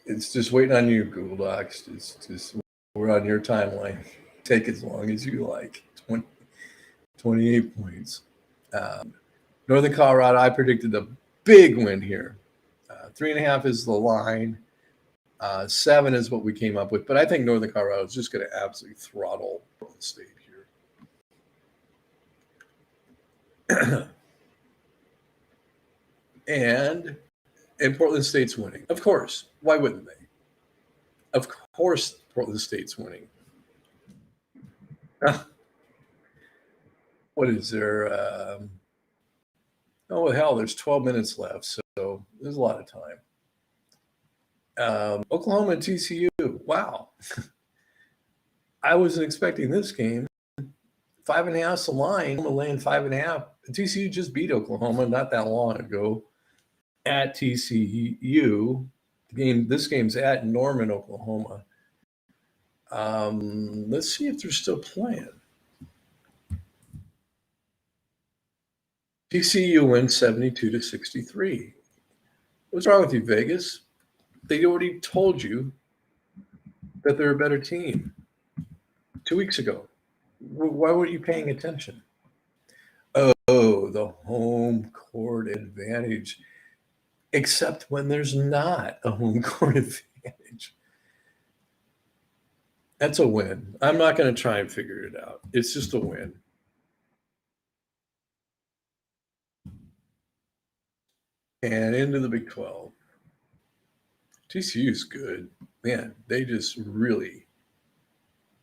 [SPEAKER 1] It's just waiting on you, Google Docs. It's just we're on your timeline. Take as long as you like. 28 points. Northern Colorado, I predicted a big win here. 3.5 is the line. 7 is what we came up with. But I think Northern Colorado is just going to absolutely throttle Portland State here. And Portland State's winning. Of course. Why wouldn't they? Of course Portland State's winning. What is there? Oh, hell, there's 12 minutes left. So there's a lot of time. Oklahoma and TCU. Wow. I wasn't expecting this game. 5.5's the line. I'm laying 5.5. TCU just beat Oklahoma not that long ago at TCU. This game's at Norman, Oklahoma. Let's see if they're still playing. TCU wins 72-63. What's wrong with you, Vegas? They already told you that they're a better team 2 weeks ago. Why weren't you paying attention? Oh, the home court advantage. Except when there's not a home court advantage. That's a win. I'm not going to try and figure it out. It's just a win. And into the Big 12. TCU is good. Man, they just really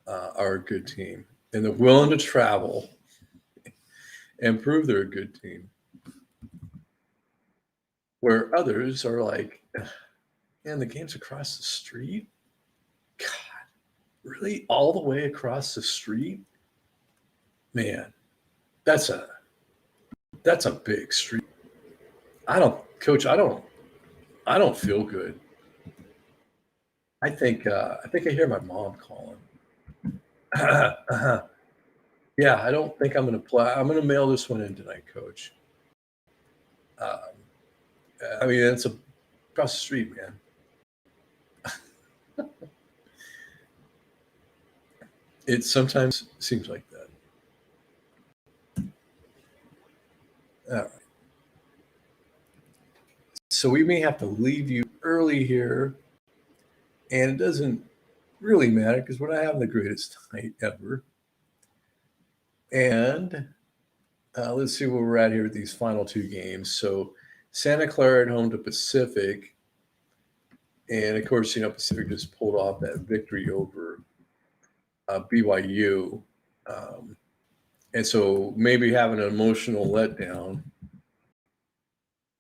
[SPEAKER 1] are a good team. And they're willing to travel and prove they're a good team. Where others are like, man, the game's across the street. God, really? All the way across the street? Man, that's a big street. Coach, I don't feel good. I think I hear my mom calling. Yeah, I don't think I'm going to play. I'm going to mail this one in tonight, Coach. I mean, it's across the street, man. It sometimes seems like that. All right. So we may have to leave you early here, and it doesn't really matter because we're not having the greatest night ever. And let's see where we're at here with these final two games. So Santa Clara at home to Pacific. And of course, Pacific just pulled off that victory over BYU. And so maybe having an emotional letdown.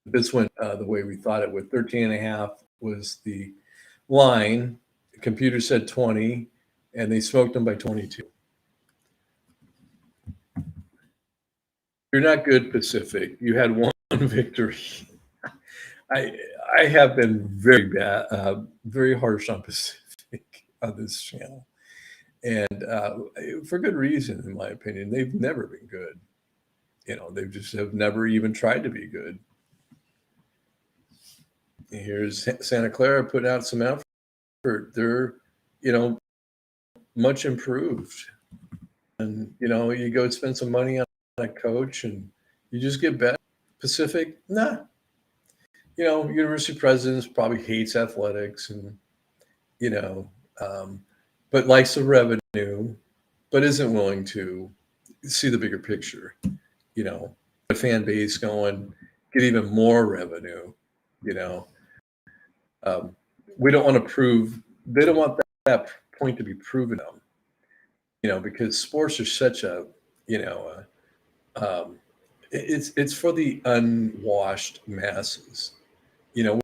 [SPEAKER 1] This went the way we thought it would. 13.5 was the line. The computer said 20, and they smoked them by 22. You're not good, Pacific. You had one victory. I have been very bad, very harsh on Pacific on this channel, and for good reason, in my opinion. They've never been good. They just have never even tried to be good. Here's Santa Clara putting out some effort. They're, much improved, and you go spend some money on a coach, and you just get better. Pacific, nah. University of Presidents probably hates athletics and, but likes the revenue, but isn't willing to see the bigger picture. The fan base going, get even more revenue. We don't want to prove, they don't want that point to be proven them, because sports are such a, it's for the unwashed masses.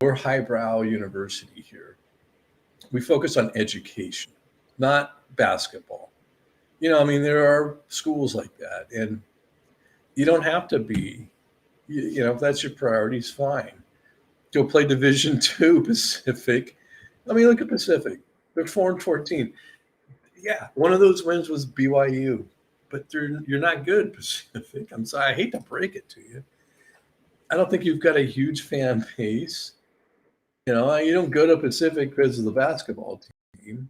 [SPEAKER 1] We're highbrow university here. We focus on education, not basketball. There are schools like that, and you don't have to be, if that's your priorities, fine. Go play Division II Pacific. Look at Pacific. They're 4-14. Yeah, one of those wins was BYU, but you're not good, Pacific. I'm sorry. I hate to break it to you. I don't think you've got a huge fan base. You don't go to Pacific because of the basketball team.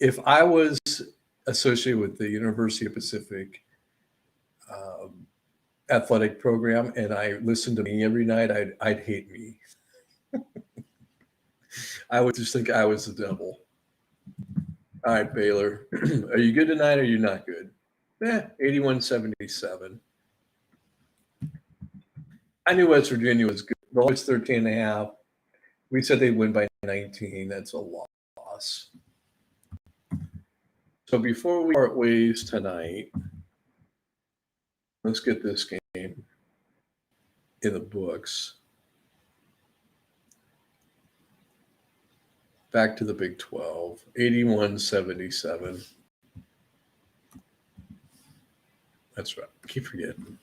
[SPEAKER 1] If I was associated with the University of Pacific athletic program and I listened to me every night, I'd hate me. I would just think I was the devil. All right, Baylor. Are you good tonight or are you not good? 81-77. I knew West Virginia was good. The lowest 13.5. We said they'd win by 19. That's a loss. So before we part ways tonight, let's get this game in the books. Back to the Big 12, 81-77. That's right. I keep forgetting.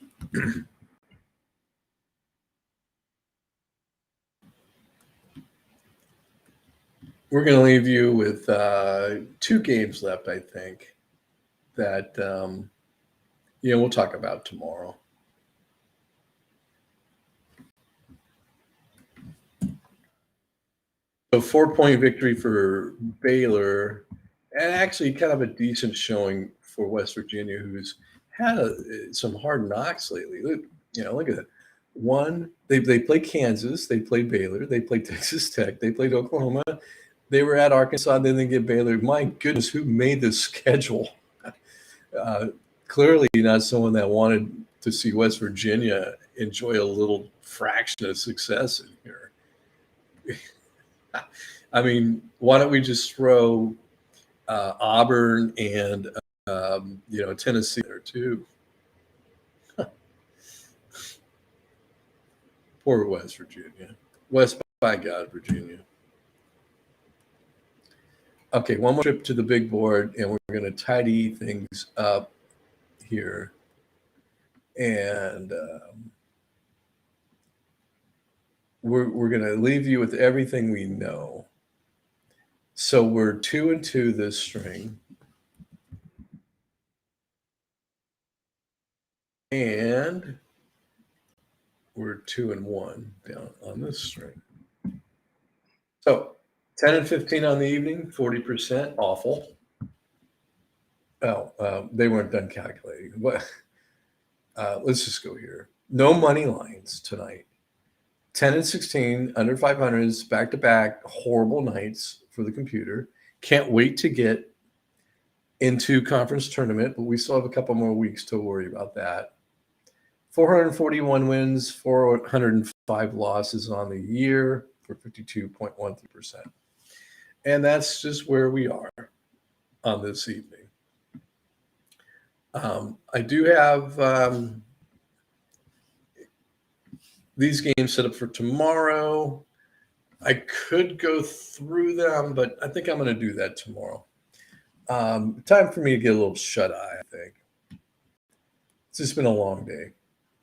[SPEAKER 1] We're going to leave you with 2 games left, I think, that we'll talk about tomorrow. So 4-point victory for Baylor, and actually kind of a decent showing for West Virginia, who's had some hard knocks lately. Look at that. One, they played Kansas, they played Baylor, they played Texas Tech, they played Oklahoma, they were at Arkansas, then they get Baylor. My goodness, who made this schedule? Clearly not someone that wanted to see West Virginia enjoy a little fraction of success in here. I mean, why don't we just throw Auburn and Tennessee there too? Poor West Virginia. West by God, Virginia. Okay, one more trip to the big board, and we're going to tidy things up here. And we're going to leave you with everything we know. So we're 2-2 this string. And we're 2-1 down on this string. So 10 and 15 on the evening, 40%, awful. Oh, they weren't done calculating. But let's just go here. No money lines tonight. 10 and 16, under 500s, back-to-back, horrible nights for the computer. Can't wait to get into conference tournament, but we still have a couple more weeks to worry about that. 441 wins, 405 losses on the year for 52.13%. And that's just where we are on this evening. I do have these games set up for tomorrow. I could go through them, but I think I'm going to do that tomorrow. Time for me to get a little shut-eye, I think. It's just been a long day.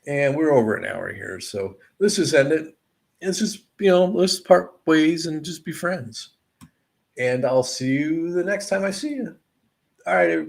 [SPEAKER 1] And we're over an hour here, so let's just end it. It's just, let's part ways and just be friends. And I'll see you the next time I see you. All right, everybody.